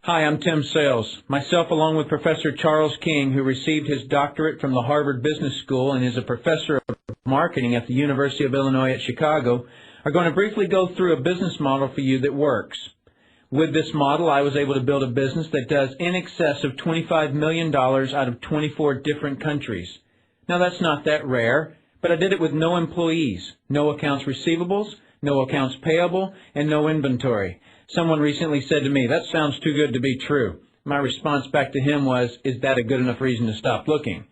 Hi, I'm Tim Sales. Myself, along with Professor Charles King, who received his doctorate from the Harvard Business School and is a professor of marketing at the University of Illinois at Chicago, are going to briefly go through a business model for you that works. With this model, I was able to build a business that does in excess of $25 million out of 24 different countries. Now, that's not that rare, but I did it with no employees, no accounts receivables, no accounts payable, and no inventory. Someone recently said to me, "That sounds too good to be true." My response back to him was, "Is that a good enough reason to stop looking?"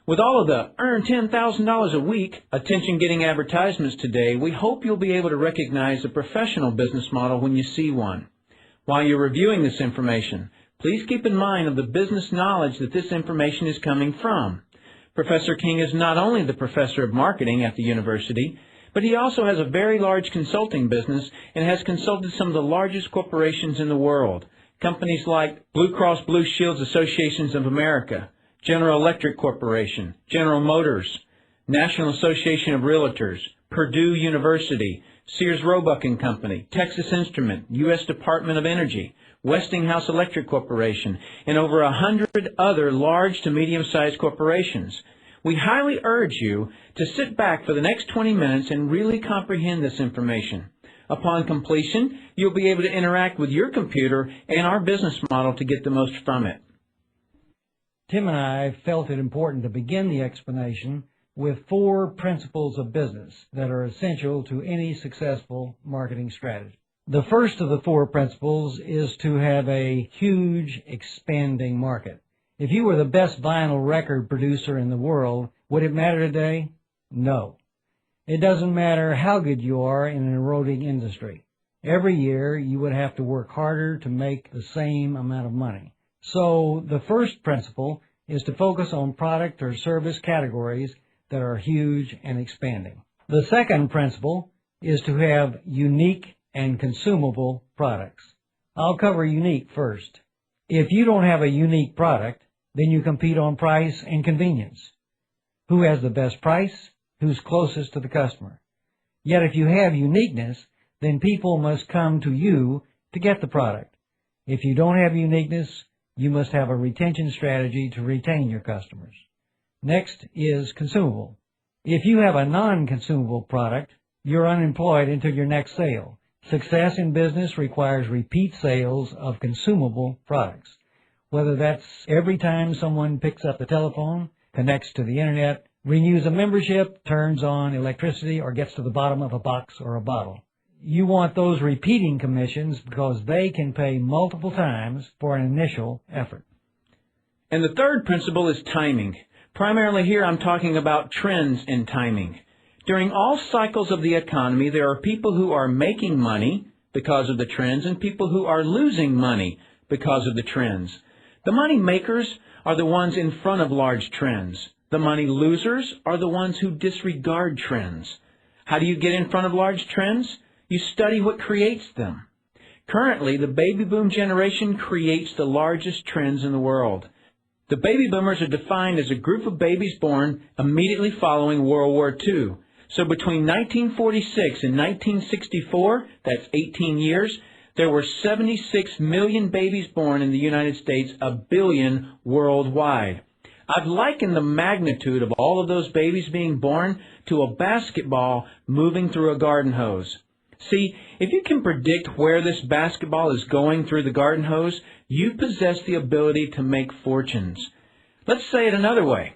With all of the earn $10,000 a week attention-getting advertisements today, we hope you'll be able to recognize a professional business model when you see one. While you're reviewing this information, please keep in mind of the business knowledge that this information is coming from. Professor King is not only the professor of marketing at the university, but he also has a very large consulting business and has consulted some of the largest corporations in the world. Companies like Blue Cross Blue Shields Associations of America, General Electric Corporation, General Motors, National Association of Realtors, Purdue University, Sears Roebuck and Company, Texas Instrument, U.S. Department of Energy, Westinghouse Electric Corporation, and over 100 other large to medium-sized corporations. We highly urge you to sit back for the next 20 minutes and really comprehend this information. Upon completion, you'll be able to interact with your computer and our business model to get the most from it. Tim and I felt it important to begin the explanation with 4 principles of business that are essential to any successful marketing strategy. The first of the 4 principles is to have a huge, expanding market. If you were the best vinyl record producer in the world, would it matter today? No. It doesn't matter how good you are in an eroding industry. Every year, you would have to work harder to make the same amount of money. So the first principle is to focus on product or service categories that are huge and expanding. The second principle is to have unique and consumable products. I'll cover unique first. If you don't have a unique product, then you compete on price and convenience. Who has the best price? Who's closest to the customer? Yet if you have uniqueness, then people must come to you to get the product. If you don't have uniqueness, you must have a retention strategy to retain your customers. Next is consumable. If you have a non-consumable product, you're unemployed until your next sale. Success in business requires repeat sales of consumable products. Whether that's every time someone picks up the telephone, connects to the internet, renews a membership, turns on electricity, or gets to the bottom of a box or a bottle. You want those repeating commissions because they can pay multiple times for an initial effort. And the third principle is timing. Primarily here I'm talking about trends in timing. During all cycles of the economy, there are people who are making money because of the trends and people who are losing money because of the trends. The money makers are the ones in front of large trends. The money losers are the ones who disregard trends. How do you get in front of large trends? You study what creates them. Currently, the baby boom generation creates the largest trends in the world. The baby boomers are defined as a group of babies born immediately following World War II. So between 1946 and 1964, that's 18 years, there were 76 million babies born in the United States, 1 billion worldwide. I've likened the magnitude of all of those babies being born to a basketball moving through a garden hose. See, if you can predict where this basketball is going through the garden hose, you possess the ability to make fortunes. Let's say it another way.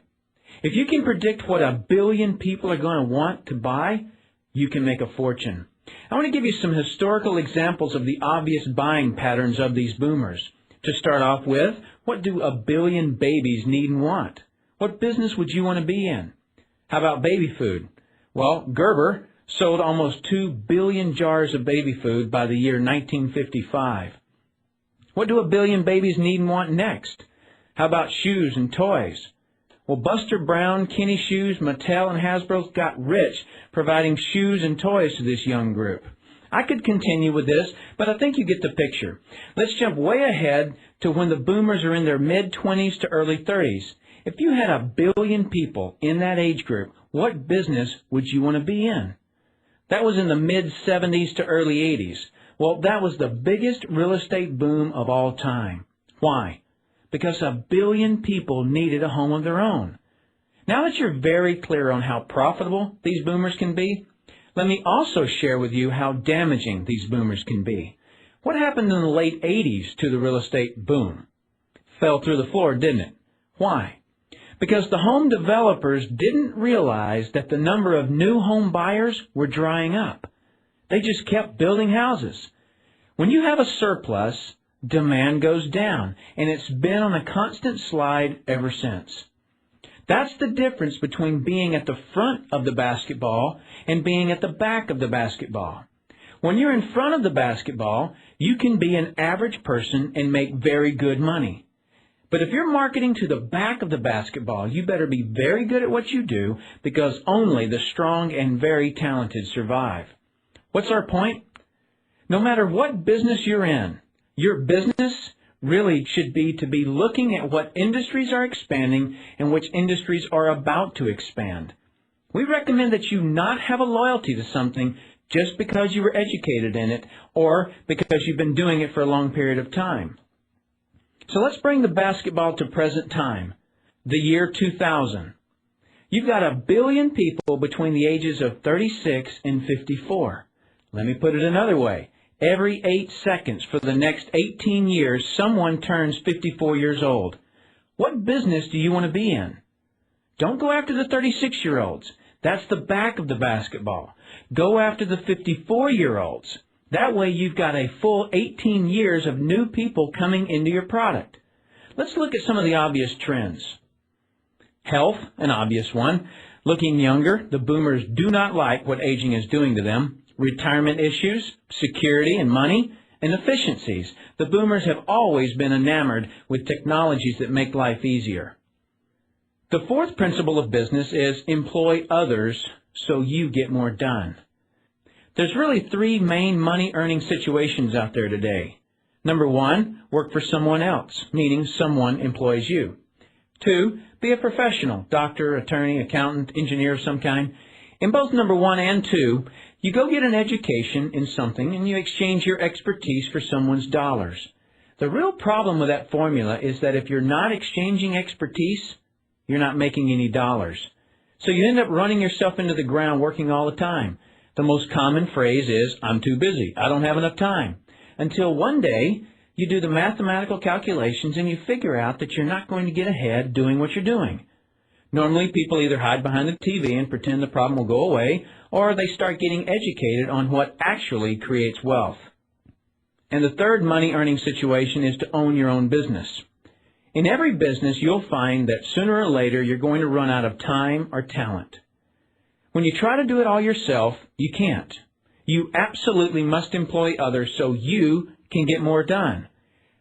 If you can predict what 1 billion people are going to want to buy, you can make a fortune. I want to give you some historical examples of the obvious buying patterns of these boomers. To start off with, what do 1 billion babies need and want? What business would you want to be in? How about baby food? Well, Gerber sold almost 2 billion jars of baby food by the year 1955. What do 1 billion babies need and want next? How about shoes and toys? Well, Buster Brown, Kenny Shoes, Mattel, and Hasbro got rich providing shoes and toys to this young group. I could continue with this, but I think you get the picture. Let's jump way ahead to when the boomers are in their mid-20s to early 30s. If you had 1 billion people in that age group, what business would you want to be in? That was in the mid-70s to early 80s. Well, that was the biggest real estate boom of all time. Why? Because 1 billion people needed a home of their own. Now that you're very clear on how profitable these boomers can be, let me also share with you how damaging these boomers can be. What happened in the late 80s to the real estate boom? Fell through the floor, didn't it? Why? Because the home developers didn't realize that the number of new home buyers were drying up. They just kept building houses. When you have a surplus, demand goes down, and it's been on a constant slide ever since. That's the difference between being at the front of the basketball and being at the back of the basketball. When you're in front of the basketball, you can be an average person and make very good money. But if you're marketing to the back of the basketball, you better be very good at what you do, because only the strong and very talented survive. What's our point? No matter what business you're in, your business really should be to be looking at what industries are expanding and which industries are about to expand. We recommend that you not have a loyalty to something just because you were educated in it or because you've been doing it for a long period of time. So let's bring the basketball to present time, the year 2000. You've got 1 billion people between the ages of 36 and 54. Let me put it another way. Every 8 seconds for the next 18 years, someone turns 54 years old. What business do you want to be in? Don't go after the 36-year-olds. That's the back of the basketball. Go after the 54-year-olds. That way you've got a full 18 years of new people coming into your product. Let's look at some of the obvious trends. Health, an obvious one. Looking younger, the boomers do not like what aging is doing to them. Retirement issues, security and money, and efficiencies. The boomers have always been enamored with technologies that make life easier. The fourth principle of business is employ others so you get more done. There's really 3 main money-earning situations out there today. Number 1, work for someone else, meaning someone employs you. 2, be a professional, doctor, attorney, accountant, engineer of some kind. In both number 1 and 2, you go get an education in something and you exchange your expertise for someone's dollars. The real problem with that formula is that if you're not exchanging expertise, you're not making any dollars. So you end up running yourself into the ground working all the time. The most common phrase is, I'm too busy, I don't have enough time. Until one day, you do the mathematical calculations and you figure out that you're not going to get ahead doing what you're doing. Normally, people either hide behind the TV and pretend the problem will go away, or they start getting educated on what actually creates wealth. And the third money-earning situation is to own your own business. In every business, you'll find that sooner or later you're going to run out of time or talent. When you try to do it all yourself, you can't. You absolutely must employ others so you can get more done.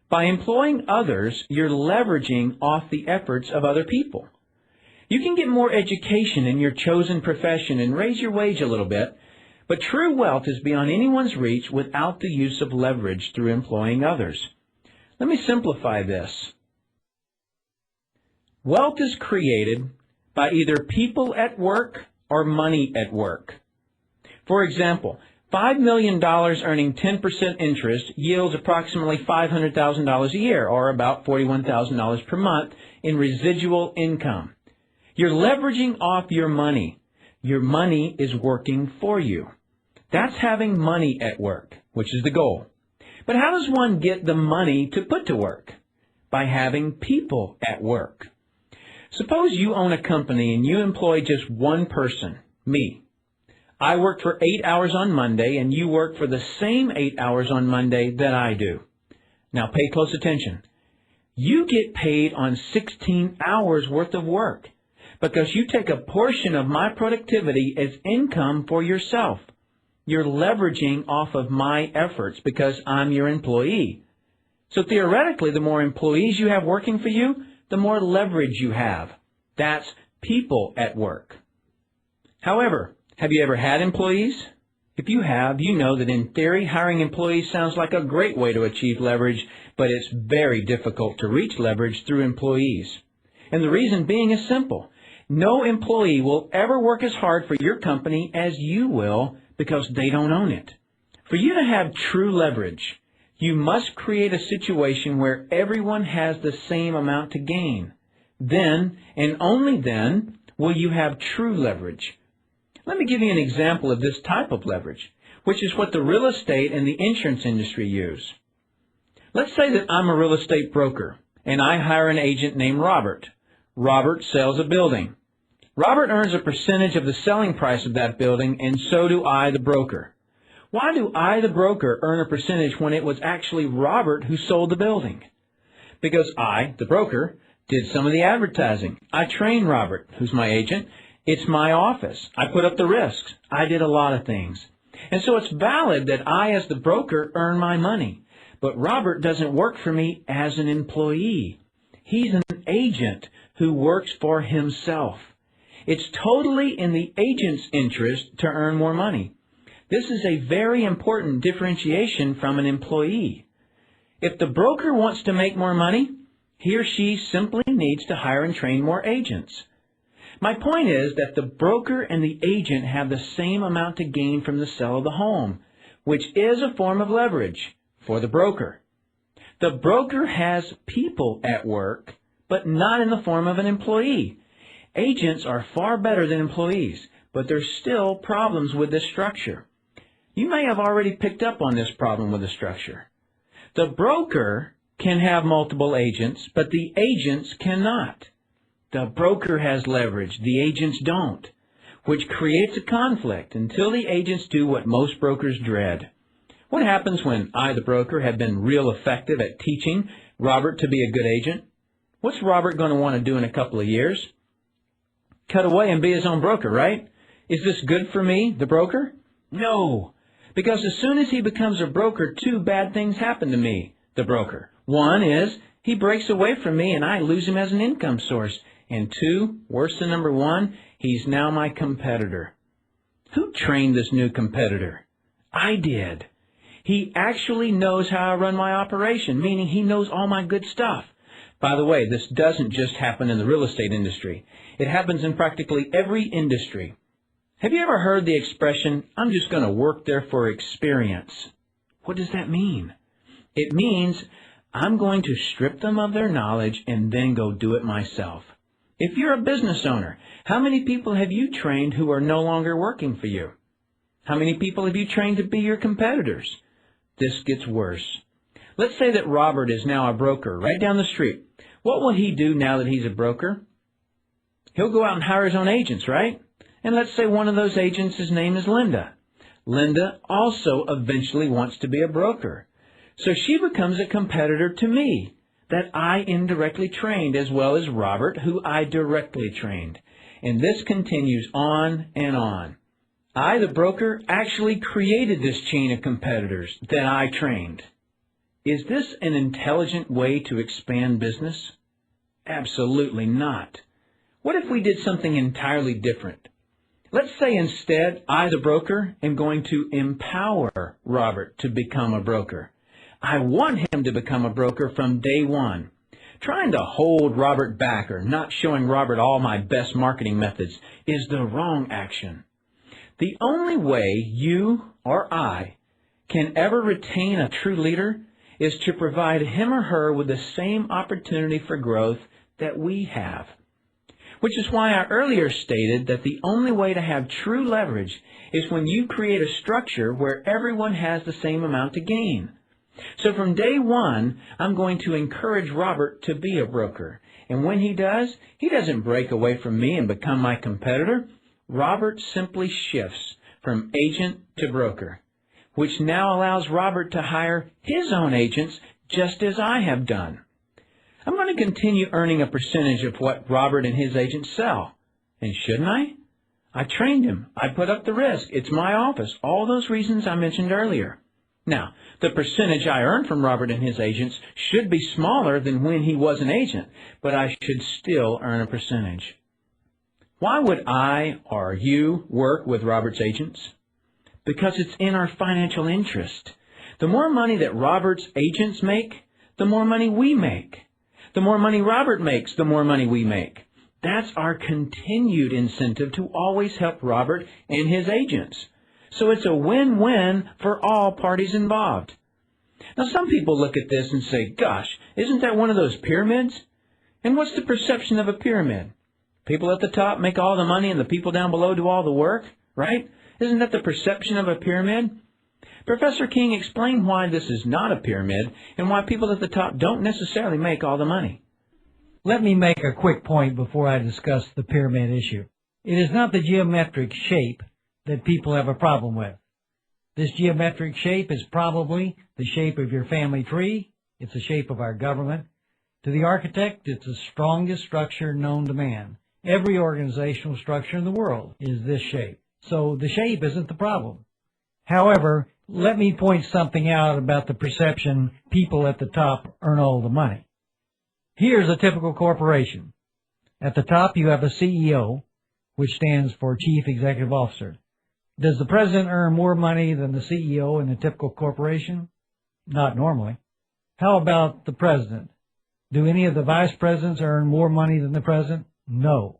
By employing others, you're leveraging off the efforts of other people. You can get more education in your chosen profession and raise your wage a little bit, but true wealth is beyond anyone's reach without the use of leverage through employing others. Let me simplify this. Wealth is created by either people at work or money at work. For example, $5 million earning 10% interest yields approximately $500,000 a year, or about $41,000 per month in residual income. You're leveraging off your money. Your money is working for you. That's having money at work, which is the goal. But how does one get the money to put to work? By having people at work. Suppose you own a company and you employ just one person, me. I work for 8 hours on Monday and you work for the same 8 hours on Monday that I do. Now pay close attention. You get paid on 16 hours worth of work, because you take a portion of my productivity as income for yourself. You're leveraging off of my efforts because I'm your employee. So theoretically, the more employees you have working for you, the more leverage you have. That's people at work. However, have you ever had employees? If you have, you know that in theory, hiring employees sounds like a great way to achieve leverage, but it's very difficult to reach leverage through employees. And the reason being is simple. No employee will ever work as hard for your company as you will because they don't own it. For you to have true leverage, you must create a situation where everyone has the same amount to gain. Then, and only then, will you have true leverage. Let me give you an example of this type of leverage, which is what the real estate and the insurance industry use. Let's say that I'm a real estate broker, and I hire an agent named Robert. Robert sells a building. Robert earns a percentage of the selling price of that building, and so do I, the broker. Why do I, the broker, earn a percentage when it was actually Robert who sold the building? Because I, the broker, did some of the advertising. I trained Robert, who's my agent. It's my office. I put up the risks. I did a lot of things. And so it's valid that I, as the broker, earn my money. But Robert doesn't work for me as an employee. He's an agent who works for himself. It's totally in the agent's interest to earn more money. This is a very important differentiation from an employee. If the broker wants to make more money, he or she simply needs to hire and train more agents. My point is that the broker and the agent have the same amount to gain from the sale of the home, which is a form of leverage for the broker. The broker has people at work, but not in the form of an employee. Agents are far better than employees, but there's still problems with this structure. You may have already picked up on this problem with the structure. The broker can have multiple agents, but the agents cannot. The broker has leverage, the agents don't, which creates a conflict until the agents do what most brokers dread. What happens when I, the broker, have been real effective at teaching Robert to be a good agent? What's Robert going to want to do in a couple of years? Cut away and be his own broker, right? Is this good for me, the broker? No, because as soon as he becomes a broker, two bad things happen to me, the broker. One is he breaks away from me and I lose him as an income source. And two, worse than number one, he's now my competitor. Who trained this new competitor? I did. He actually knows how I run my operation, meaning he knows all my good stuff. By the way, this doesn't just happen in the real estate industry. It happens in practically every industry. Have you ever heard the expression, I'm just going to work there for experience? What does that mean? It means I'm going to strip them of their knowledge and then go do it myself. If you're a business owner, how many people have you trained who are no longer working for you? How many people have you trained to be your competitors? This gets worse. Let's say that Robert is now a broker right down the street. What will he do now that he's a broker? He'll go out and hire his own agents, right? And let's say one of those agents' name is Linda. Linda also eventually wants to be a broker. So she becomes a competitor to me that I indirectly trained, as well as Robert, who I directly trained. And this continues on and on. I, the broker, actually created this chain of competitors that I trained. Is this an intelligent way to expand business? Absolutely not. What if we did something entirely different? Let's say instead, I, the broker, am going to empower Robert to become a broker. I want him to become a broker from day one. Trying to hold Robert back or not showing Robert all my best marketing methods is the wrong action. The only way you or I can ever retain a true leader is to provide him or her with the same opportunity for growth that we have. Which is why I earlier stated that the only way to have true leverage is when you create a structure where everyone has the same amount to gain. So from day one, I'm going to encourage Robert to be a broker. And when he does, he doesn't break away from me and become my competitor. Robert simply shifts from agent to broker, which now allows Robert to hire his own agents just as I have done. I'm going to continue earning a percentage of what Robert and his agents sell. And shouldn't I? I trained him. I put up the risk. It's my office. All those reasons I mentioned earlier. Now, the percentage I earn from Robert and his agents should be smaller than when he was an agent, but I should still earn a percentage. Why would I or you work with Robert's agents? Because it's in our financial interest. The more money that Robert's agents make, the more money we make. The more money Robert makes, the more money we make. That's our continued incentive to always help Robert and his agents. So it's a win-win for all parties involved. Now, some people look at this and say, gosh, isn't that one of those pyramids? And what's the perception of a pyramid? People at the top make all the money and the people down below do all the work, right? Isn't that the perception of a pyramid? Professor King explained why this is not a pyramid and why people at the top don't necessarily make all the money. Let me make a quick point before I discuss the pyramid issue. It is not the geometric shape that people have a problem with. This geometric shape is probably the shape of your family tree. It's the shape of our government. To the architect, it's the strongest structure known to man. Every organizational structure in the world is this shape. So the shape isn't the problem. However, let me point something out about the perception people at the top earn all the money. Here's a typical corporation. At the top, you have a CEO, which stands for Chief Executive Officer. Does the president earn more money than the CEO in a typical corporation? Not normally. How about the president? Do any of the vice presidents earn more money than the president? No.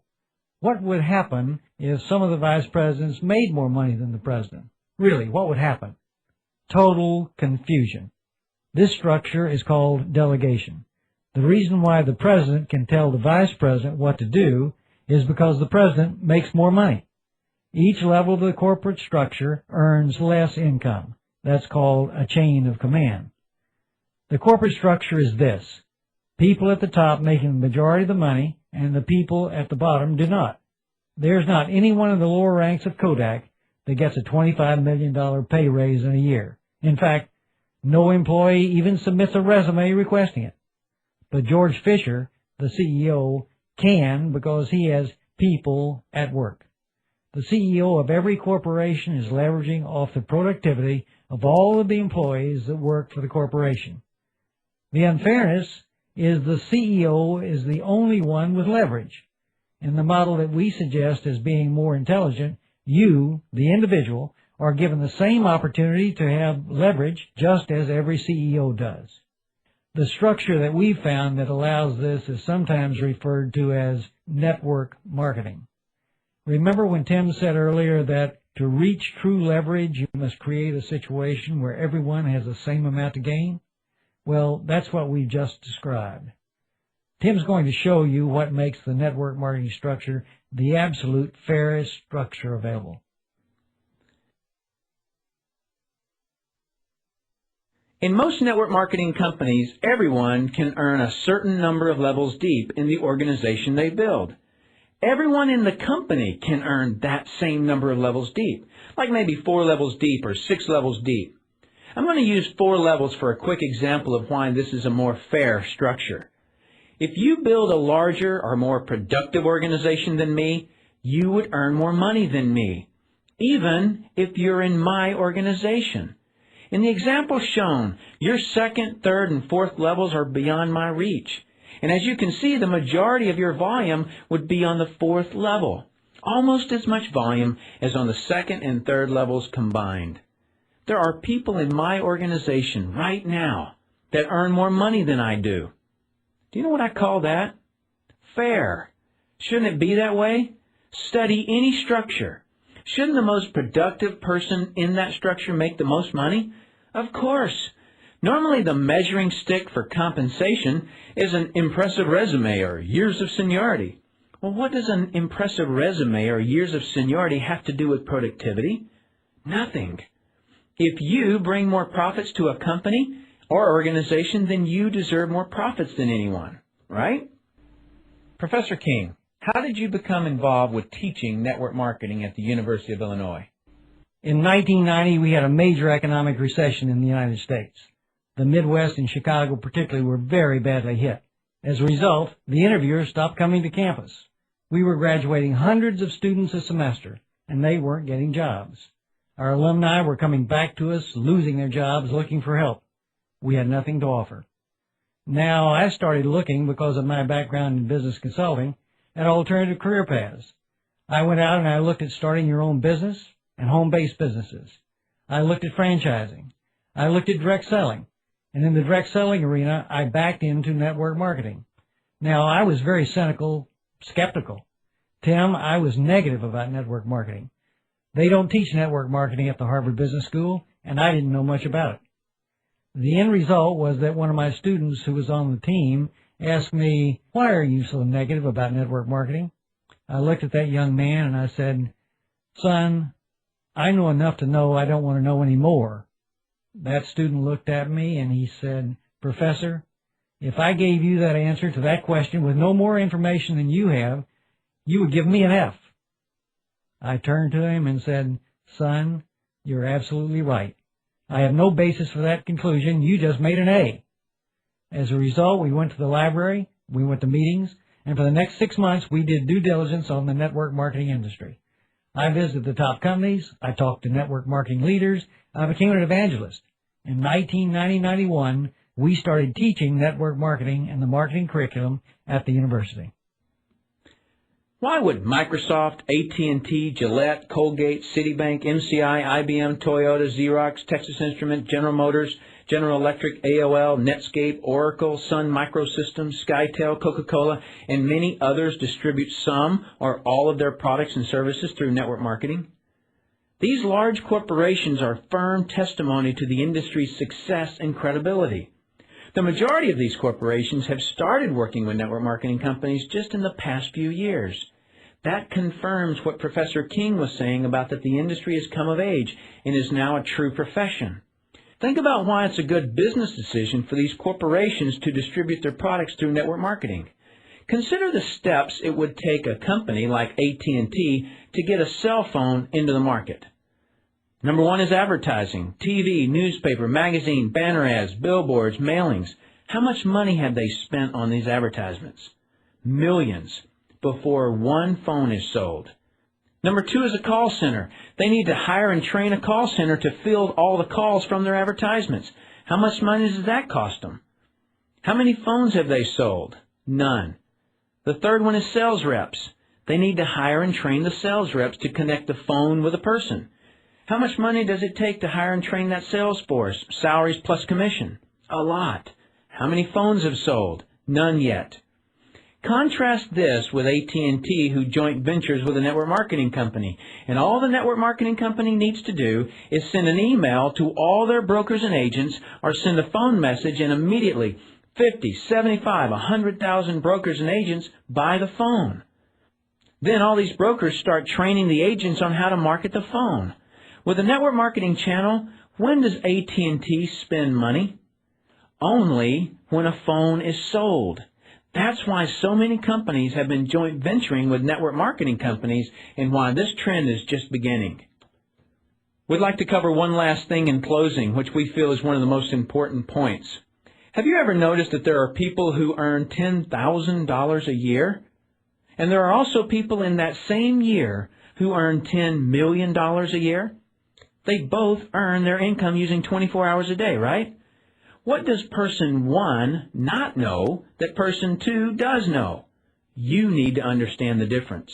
What would happen if some of the vice presidents made more money than the president? Really, what would happen? Total confusion. This structure is called delegation. The reason why the president can tell the vice president what to do is because the president makes more money. Each level of the corporate structure earns less income. That's called a chain of command. The corporate structure is this. People at the top making the majority of the money, and the people at the bottom do not. There's not anyone in the lower ranks of Kodak that gets a $25 million pay raise in a year. In fact, no employee even submits a resume requesting it. But George Fisher, the CEO, can because he has people at work. The CEO of every corporation is leveraging off the productivity of all of the employees that work for the corporation. The unfairness is the CEO is the only one with leverage. In the model that we suggest as being more intelligent, you, the individual, are given the same opportunity to have leverage just as every CEO does. The structure that we've found that allows this is sometimes referred to as network marketing. Remember when Tim said earlier that to reach true leverage, you must create a situation where everyone has the same amount to gain? Well, that's what we just described. Tim's going to show you what makes the network marketing structure the absolute fairest structure available. In most network marketing companies, everyone can earn a certain number of levels deep in the organization they build. Everyone in the company can earn that same number of levels deep, like maybe 4 levels deep or 6 levels deep. I'm going to use 4 levels for a quick example of why this is a more fair structure. If you build a larger or more productive organization than me, you would earn more money than me, even if you're in my organization. In the example shown, your second, third, and fourth levels are beyond my reach. And as you can see, the majority of your volume would be on the 4th level, almost as much volume as on the 2nd and 3rd levels combined. There are people in my organization right now that earn more money than I do. Do you know what I call that? Fair. Shouldn't it be that way? Study any structure. Shouldn't the most productive person in that structure make the most money? Of course. Normally the measuring stick for compensation is an impressive resume or years of seniority. Well, what does an impressive resume or years of seniority have to do with productivity? Nothing. If you bring more profits to a company or organization, then you deserve more profits than anyone, right? Professor King, how did you become involved with teaching network marketing at the University of Illinois? In 1990, we had a major economic recession in the United States. The Midwest and Chicago particularly were very badly hit. As a result, the interviewers stopped coming to campus. We were graduating hundreds of students a semester, and they weren't getting jobs. Our alumni were coming back to us, losing their jobs, looking for help. We had nothing to offer. Now, I started looking, because of my background in business consulting, at alternative career paths. I went out and I looked at starting your own business and home-based businesses. I looked at franchising. I looked at direct selling. And in the direct selling arena, I backed into network marketing. Now, I was very cynical, skeptical. Tim, I was negative about network marketing. They don't teach network marketing at the Harvard Business School, and I didn't know much about it. The end result was that one of my students who was on the team asked me, "Why are you so negative about network marketing?" I looked at that young man and I said, "Son, I know enough to know I don't want to know any more." That student looked at me and he said, "Professor, if I gave you that answer to that question with no more information than you have, you would give me an F." I turned to him and said, "Son, you're absolutely right. I have no basis for that conclusion. You just made an A." As a result, we went to the library, we went to meetings, and for the next 6 months, we did due diligence on the network marketing industry. I visited the top companies, I talked to network marketing leaders, I became an evangelist. In 1990-91, we started teaching network marketing and the marketing curriculum at the university. Why would Microsoft, AT&T, Gillette, Colgate, Citibank, MCI, IBM, Toyota, Xerox, Texas Instruments, General Motors, General Electric, AOL, Netscape, Oracle, Sun Microsystems, SkyTel, Coca-Cola, and many others distribute some or all of their products and services through network marketing? These large corporations are firm testimony to the industry's success and credibility. The majority of these corporations have started working with network marketing companies just in the past few years. That confirms what Professor King was saying about that the industry has come of age and is now a true profession. Think about why it's a good business decision for these corporations to distribute their products through network marketing. Consider the steps it would take a company like AT&T to get a cell phone into the market. Number one is advertising, TV, newspaper, magazine, banner ads, billboards, mailings. How much money have they spent on these advertisements? Millions before one phone is sold. Number two is a call center. They need to hire and train a call center to field all the calls from their advertisements. How much money does that cost them? How many phones have they sold? None. The third one is sales reps. They need to hire and train the sales reps to connect the phone with a person. How much money does it take to hire and train that sales force? Salaries plus commission? A lot. How many phones have sold? None yet. Contrast this with AT&T, who joint ventures with a network marketing company, and all the network marketing company needs to do is send an email to all their brokers and agents or send a phone message, and immediately 50, 75, 100,000 brokers and agents buy the phone. Then all these brokers start training the agents on how to market the phone. With a network marketing channel, when does AT&T spend money? Only when a phone is sold. That's why so many companies have been joint venturing with network marketing companies and why this trend is just beginning. We'd like to cover one last thing in closing, which we feel is one of the most important points. Have you ever noticed that there are people who earn $10,000 a year? And there are also people in that same year who earn $10 million a year? They both earn their income using 24 hours a day, right? What does person one not know that person two does know? You need to understand the difference.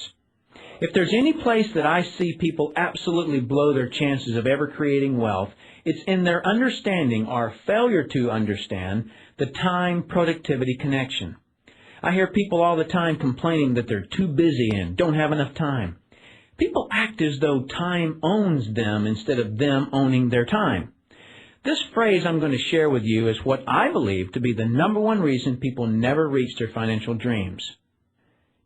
If there's any place that I see people absolutely blow their chances of ever creating wealth, it's in their understanding or failure to understand the time productivity connection. I hear people all the time complaining that they're too busy and don't have enough time. People act as though time owns them instead of them owning their time. This phrase I'm going to share with you is what I believe to be the number one reason people never reach their financial dreams.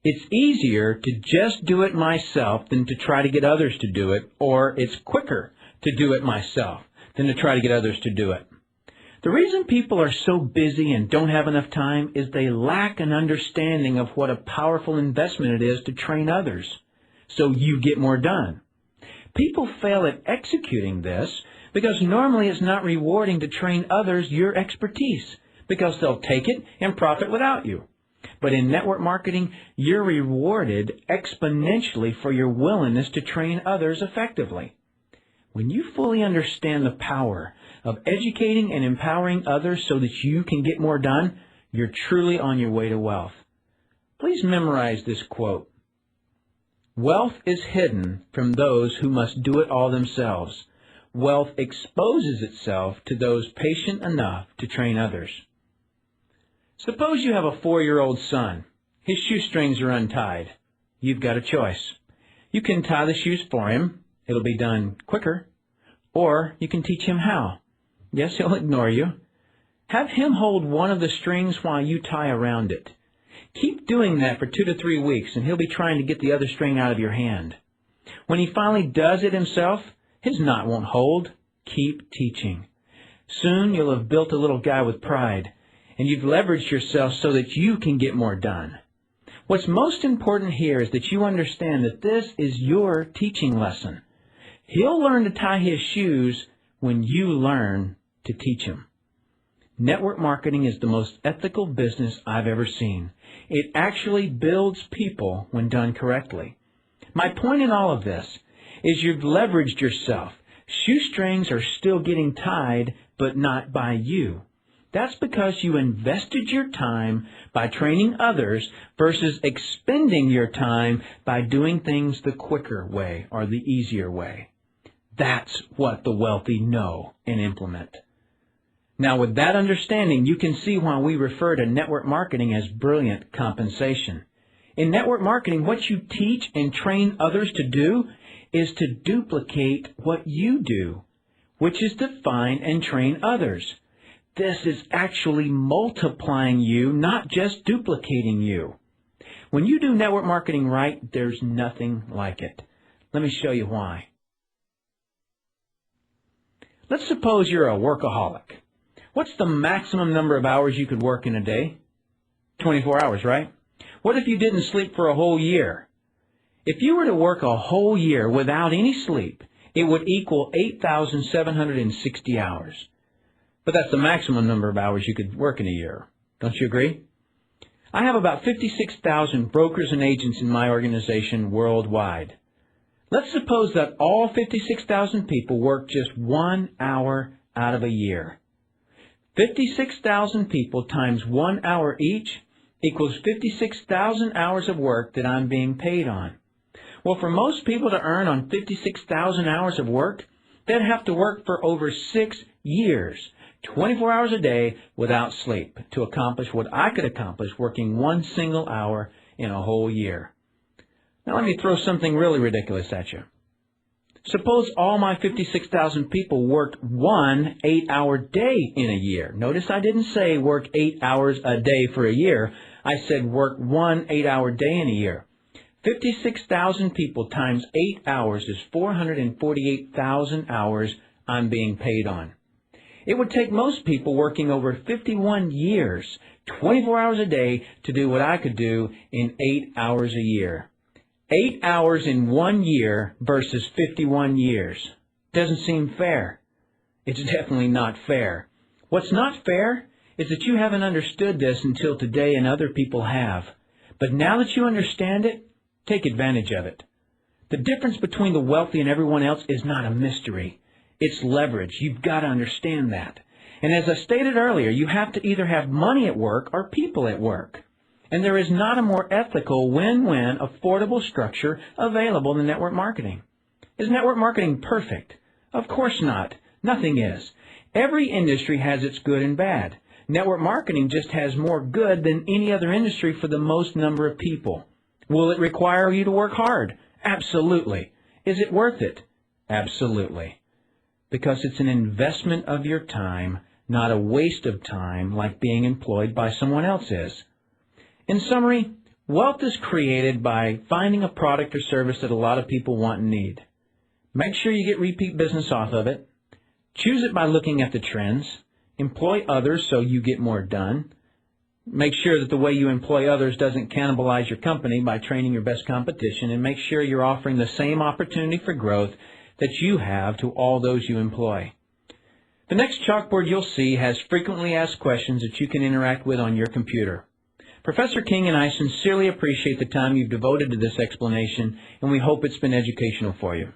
It's easier to just do it myself than to try to get others to do it, or it's quicker to do it myself than to try to get others to do it. The reason people are so busy and don't have enough time is they lack an understanding of what a powerful investment it is to train others so you get more done. People fail at executing this because normally it's not rewarding to train others your expertise because they'll take it and profit without you. But in network marketing, you're rewarded exponentially for your willingness to train others effectively. When you fully understand the power of educating and empowering others so that you can get more done, you're truly on your way to wealth. Please memorize this quote. Wealth is hidden from those who must do it all themselves. Wealth exposes itself to those patient enough to train others. Suppose you have a 4-year-old son. His shoestrings are untied. You've got a choice. You can tie the shoes for him, It'll be done quicker. Or you can teach him how. Yes, he'll ignore you. Have him hold one of the strings while you tie around it. Keep doing that for 2 to 3 weeks, and he'll be trying to get the other string out of your hand. When he finally does it himself, his knot won't hold. Keep teaching. Soon you'll have built a little guy with pride, and you've leveraged yourself so that you can get more done. What's most important here is that you understand that this is your teaching lesson. He'll learn to tie his shoes when you learn to teach him. Network marketing is the most ethical business I've ever seen. It actually builds people when done correctly. My point in all of this is you've leveraged yourself. Shoestrings are still getting tied, but not by you. That's because you invested your time by training others versus expending your time by doing things the quicker way or the easier way. That's what the wealthy know and implement. Now, with that understanding, you can see why we refer to network marketing as brilliant compensation. In network marketing, what you teach and train others to do is to duplicate what you do, which is to find and train others. This is actually multiplying you, not just duplicating you. When you do network marketing right, there's nothing like it. Let me show you why. Let's suppose you're a workaholic. What's the maximum number of hours you could work in a day? 24 hours, right? What if you didn't sleep for a whole year? If you were to work a whole year without any sleep, it would equal 8,760 hours. But that's the maximum number of hours you could work in a year. Don't you agree? I have about 56,000 brokers and agents in my organization worldwide. Let's suppose that all 56,000 people work just 1 hour out of a year. 56,000 people times 1 hour each equals 56,000 hours of work that I'm being paid on. Well, for most people to earn on 56,000 hours of work, they'd have to work for over 6 years, 24 hours a day without sleep to accomplish what I could accomplish working 1 single hour in a whole year. Now let me throw something really ridiculous at you. Suppose all my 56,000 people worked 1 8-hour day in a year. Notice I didn't say work 8 hours a day for a year. I said work 1 8-hour day in a year. 56,000 people times 8 hours is 448,000 hours I'm being paid on. It would take most people working over 51 years, 24 hours a day, to do what I could do in 8 hours a year. 8 hours in 1 year versus 51 years. Doesn't seem fair. It's definitely not fair. What's not fair is that you haven't understood this until today and other people have. But now that you understand it, take advantage of it. The difference between the wealthy and everyone else is not a mystery. It's leverage. You've got to understand that. And as I stated earlier, you have to either have money at work or people at work. And there is not a more ethical, win-win, affordable structure available than network marketing. Is network marketing perfect? Of course not. Nothing is. Every industry has its good and bad. Network marketing just has more good than any other industry for the most number of people. Will it require you to work hard? Absolutely. Is it worth it? Absolutely. Because it's an investment of your time, not a waste of time like being employed by someone else is. In summary, wealth is created by finding a product or service that a lot of people want and need. Make sure you get repeat business off of it. Choose it by looking at the trends. Employ others so you get more done. Make sure that the way you employ others doesn't cannibalize your company by training your best competition, and make sure you're offering the same opportunity for growth that you have to all those you employ. The next chalkboard you'll see has frequently asked questions that you can interact with on your computer. Professor King and I sincerely appreciate the time you've devoted to this explanation, and we hope it's been educational for you.